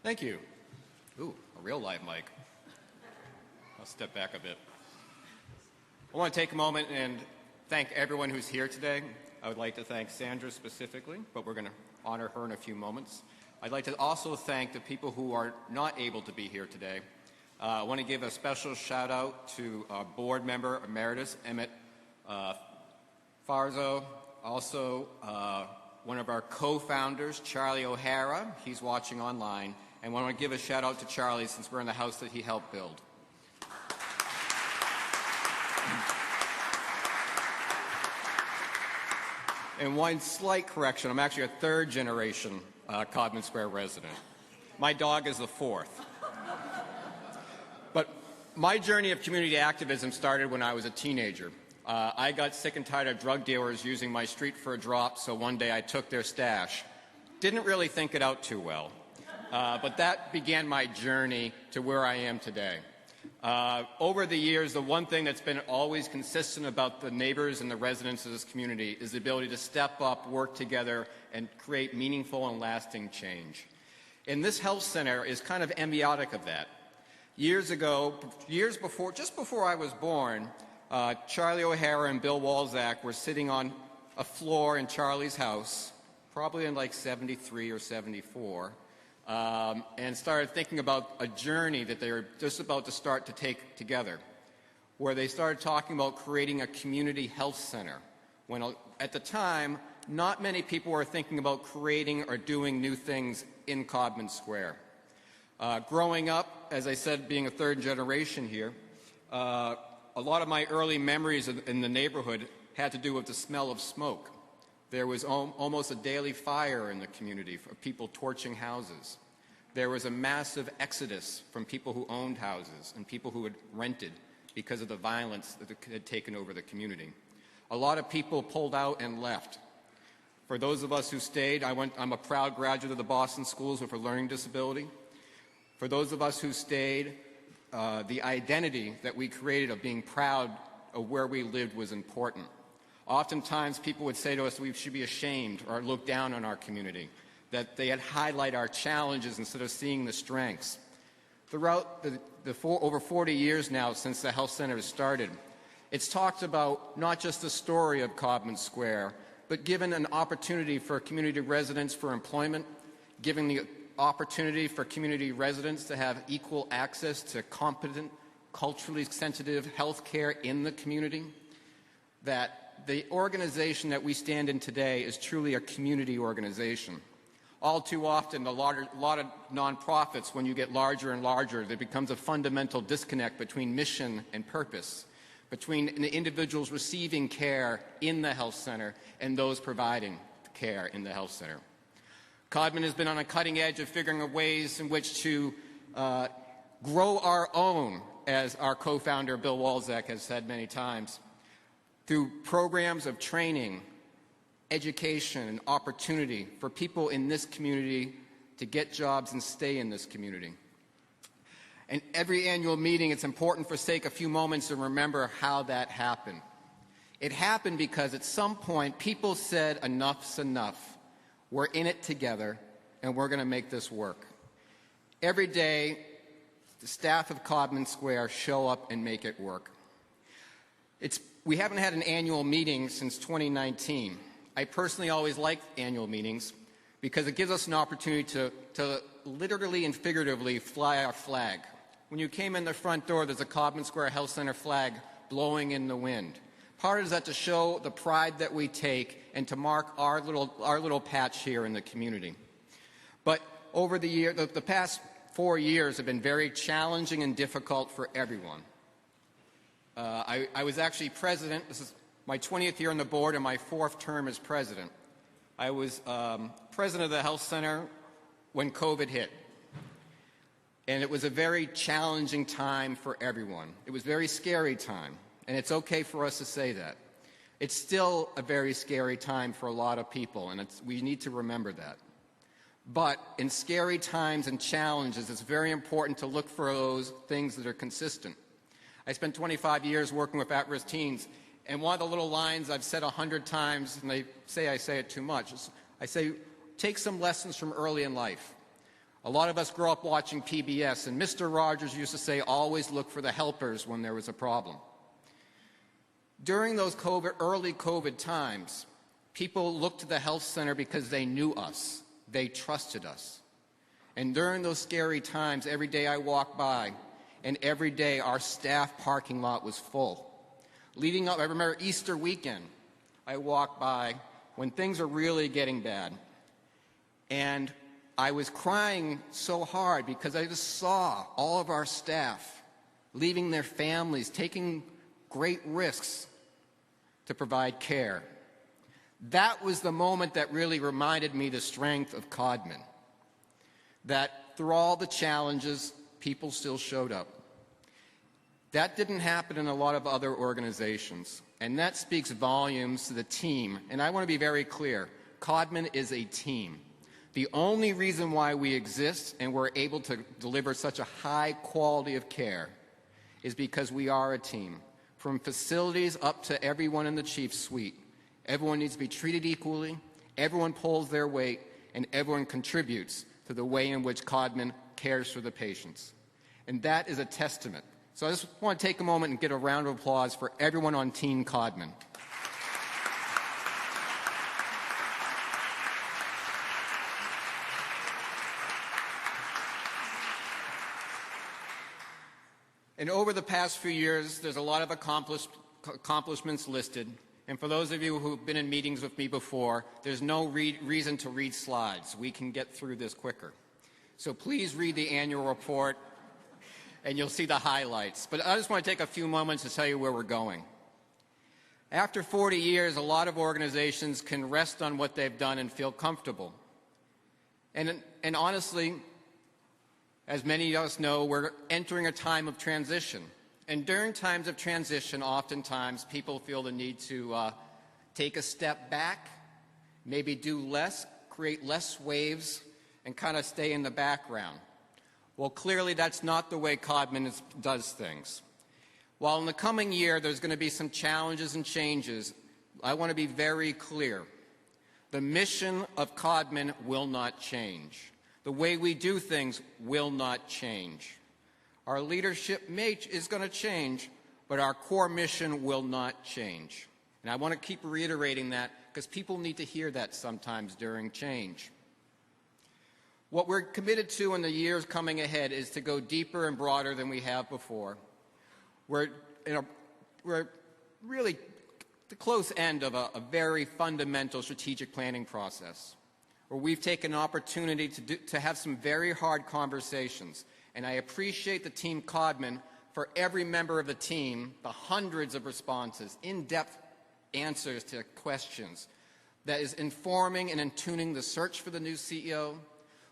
Thank you. Ooh, a real live mic. I'll step back a bit. I want to take a moment and thank everyone who's here today. I would like to thank Sandra specifically, but we're going to honor her in a few moments. I'd like to also thank the people who are not able to be here today. I want to give a special shout out to our board member emeritus, Emmett Farzo. Also, one of our co-founders, Charlie O'Hara. He's watching online. And I want to give a shout out to Charlie since we're in the house that he helped build. And one slight correction, I'm actually a third generation Codman Square resident. My dog is the fourth. But my journey of community activism started when I was a teenager. I got sick and tired of drug dealers using my street for a drop, so one day I took their stash. Didn't really think it out too well. But that began my journey to where I am today. Over the years, the one thing that's been always consistent about the neighbors and the residents of this community is the ability to step up, work together, and create meaningful and lasting change. And this health center is kind of emblematic of that. Years ago, just before I was born, Charlie O'Hara and Bill Walczak were sitting on a floor in Charlie's house, probably in like 73 or 74, and started thinking about a journey that they were just about to start to take together, where they started talking about creating a community health center, when at the time, not many people were thinking about creating or doing new things in Codman Square. Growing up, as I said, being a third generation here, a lot of my early memories in the neighborhood had to do with the smell of smoke. There was almost a daily fire in the community of people torching houses. There was a massive exodus from people who owned houses and people who had rented because of the violence that had taken over the community. A lot of people pulled out and left. For those of us who stayed, I'm a proud graduate of the Boston Schools with a learning disability. For those of us who stayed, the identity that we created of being proud of where we lived was important. Oftentimes, people would say to us we should be ashamed or look down on our community, that they had highlight our challenges instead of seeing the strengths. Throughout over 40 years now since the health center has started, it's talked about not just the story of Codman Square, but given an opportunity for community residents for employment, giving the opportunity for community residents to have equal access to competent, culturally sensitive health care in the community, that the organization that we stand in today is truly a community organization. All too often, a lot of nonprofits, when you get larger and larger, there becomes a fundamental disconnect between mission and purpose, between the individuals receiving care in the health center and those providing care in the health center. Codman has been on a cutting edge of figuring out ways in which to grow our own, as our co-founder Bill Walczak has said many times, through programs of training, education, and opportunity for people in this community to get jobs and stay in this community. And every annual meeting, it's important for sake a few moments to remember how that happened. It happened because at some point people said enough's enough. We're in it together, and we're going to make this work. Every day, the staff of Codman Square show up and make it work. We haven't had an annual meeting since 2019. I personally always like annual meetings because it gives us an opportunity to literally and figuratively fly our flag. When you came in the front door, there's a Codman Square Health Center flag blowing in the wind. Part of that to show the pride that we take and to mark our little patch here in the community. But over the past 4 years have been very challenging and difficult for everyone. I was actually president. This is my 20th year on the board and my 4th term as president. I was president of the health center when COVID hit. And it was a very challenging time for everyone. It was a very scary time. And it's okay for us to say that. It's still a very scary time for a lot of people, and we need to remember that. But in scary times and challenges, it's very important to look for those things that are consistent. I spent 25 years working with at-risk teens, and one of the little lines I've said 100 times, and they say I say it too much, is I say, take some lessons from early in life. A lot of us grew up watching PBS, and Mr. Rogers used to say, always look for the helpers when there was a problem. During those early COVID times, people looked to the health center because they knew us. They trusted us. And during those scary times, every day I walked by, and every day our staff parking lot was full. Leading up, I remember Easter weekend, I walked by when things are really getting bad. And I was crying so hard because I just saw all of our staff leaving their families, taking great risks to provide care. That was the moment that really reminded me the strength of Codman. That through all the challenges, people still showed up. That didn't happen in a lot of other organizations, and that speaks volumes to the team. And I want to be very clear, Codman is a team. The only reason why we exist and we're able to deliver such a high quality of care is because we are a team. From facilities up to everyone in the chief's suite, everyone needs to be treated equally, everyone pulls their weight, and everyone contributes to the way in which Codman cares for the patients. And that is a testament. So I just want to take a moment and get a round of applause for everyone on Team Codman. And over the past few years, there's a lot of accomplishments listed. And for those of you who've been in meetings with me before, there's no reason to read slides. We can get through this quicker. So please read the annual report, and you'll see the highlights. But I just want to take a few moments to tell you where we're going. After 40 years, a lot of organizations can rest on what they've done and feel comfortable. And honestly, as many of us know, we're entering a time of transition. And during times of transition, oftentimes people feel the need to take a step back, maybe do less, create less waves, and kind of stay in the background. Well, clearly that's not the way Codman does things. While in the coming year there's going to be some challenges and changes, I want to be very clear. The mission of Codman will not change. The way we do things will not change. Our leadership is going to change, but our core mission will not change. And I want to keep reiterating that because people need to hear that sometimes during change. What we're committed to in the years coming ahead is to go deeper and broader than we have before. We're really the close end of a very fundamental strategic planning process, where we've taken an opportunity to have some very hard conversations. And I appreciate the Team Codman for every member of the team, the hundreds of responses, in-depth answers to questions, that is informing and tuning the search for the new CEO,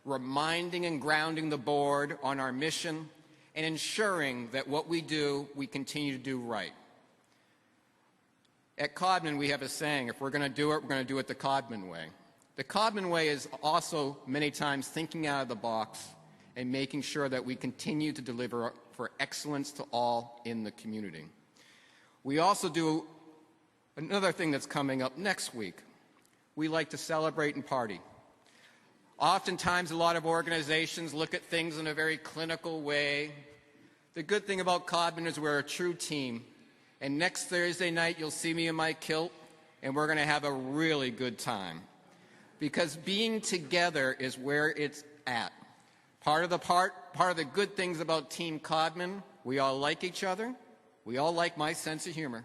reminding and grounding the board on our mission, and ensuring that what we do, we continue to do right. At Codman, we have a saying, if we're going to do it, we're going to do it the Codman way. The Codman way is also many times thinking out of the box and making sure that we continue to deliver for excellence to all in the community. We also do another thing that's coming up next week. We like to celebrate and party. Oftentimes, a lot of organizations look at things in a very clinical way. The good thing about Codman is we're a true team. And next Thursday night, you'll see me in my kilt, and we're going to have a really good time. Because being together is where it's at. Part of the good things about Team Codman, we all like each other. We all like my sense of humor.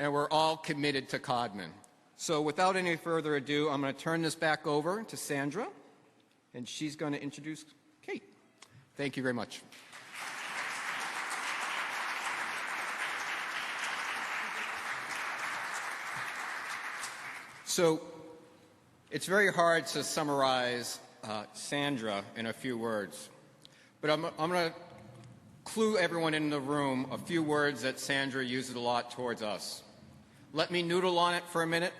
And we're all committed to Codman. So without any further ado, I'm going to turn this back over to Sandra, and she's going to introduce Kate. Thank you very much. So it's very hard to summarize Sandra in a few words, but I'm going to clue everyone in the room a few words that Sandra uses a lot towards us. Let me noodle on it for a minute,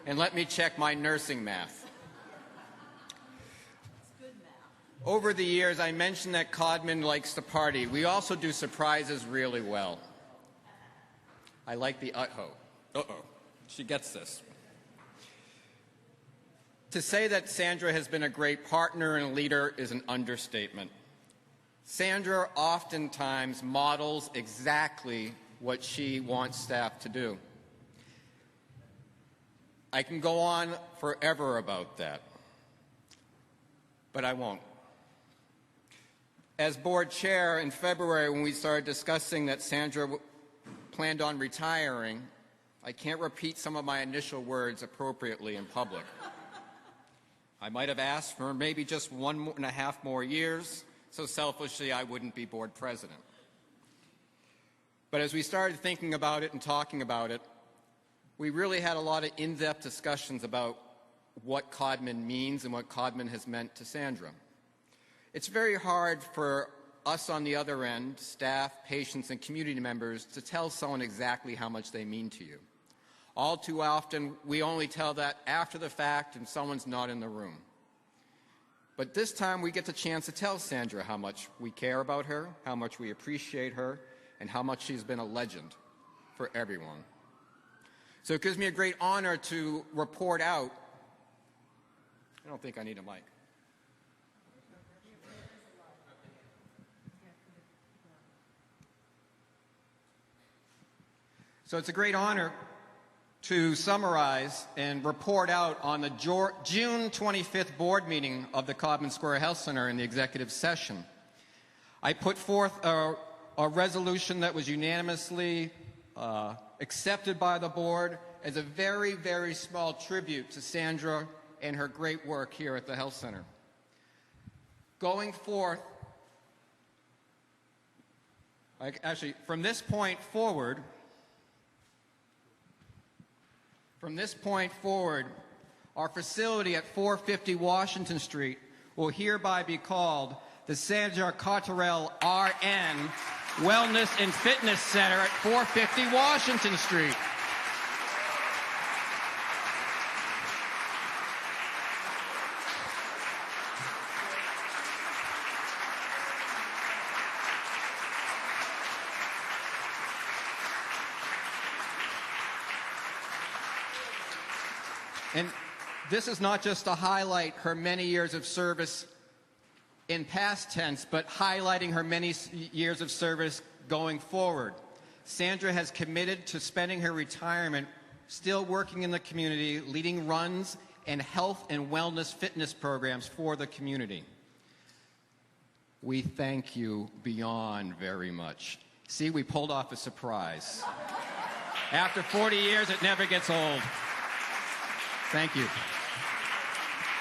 and let me check my nursing math. Over the years, I mentioned that Codman likes to party. We also do surprises really well. I like the uh-oh. Uh-oh. She gets this. To say that Sandra has been a great partner and leader is an understatement. Sandra oftentimes models exactly what she wants staff to do. I can go on forever about that, but I won't. As board chair in February, when we started discussing that Sandra planned on retiring, I can't repeat some of my initial words appropriately in public. I might have asked for maybe just 1.5 more years, so selfishly I wouldn't be board president. But as we started thinking about it and talking about it, we really had a lot of in-depth discussions about what Codman means and what Codman has meant to Sandra. It's very hard for us on the other end, staff, patients, and community members, to tell someone exactly how much they mean to you. All too often, we only tell that after the fact and someone's not in the room. But this time, we get the chance to tell Sandra how much we care about her, how much we appreciate her, and how much she's been a legend for everyone. So it gives me a great honor to report out. I don't think I need a mic. So it's a great honor to summarize and report out on the June 25th board meeting of the Codman Square Health Center in the executive session. I put forth a resolution that was unanimously accepted by the board as a very, very small tribute to Sandra and her great work here at the health center. Going forth, actually, from this point forward, our facility at 450 Washington Street will hereby be called the Sandra Cotterell RN Wellness and Fitness Center at 450 Washington Street. And this is not just to highlight her many years of service in past tense, but highlighting her many years of service going forward. Sandra has committed to spending her retirement still working in the community, leading runs and health and wellness fitness programs for the community. We thank you beyond very much. See, we pulled off a surprise. After 40 years, it never gets old. Thank you.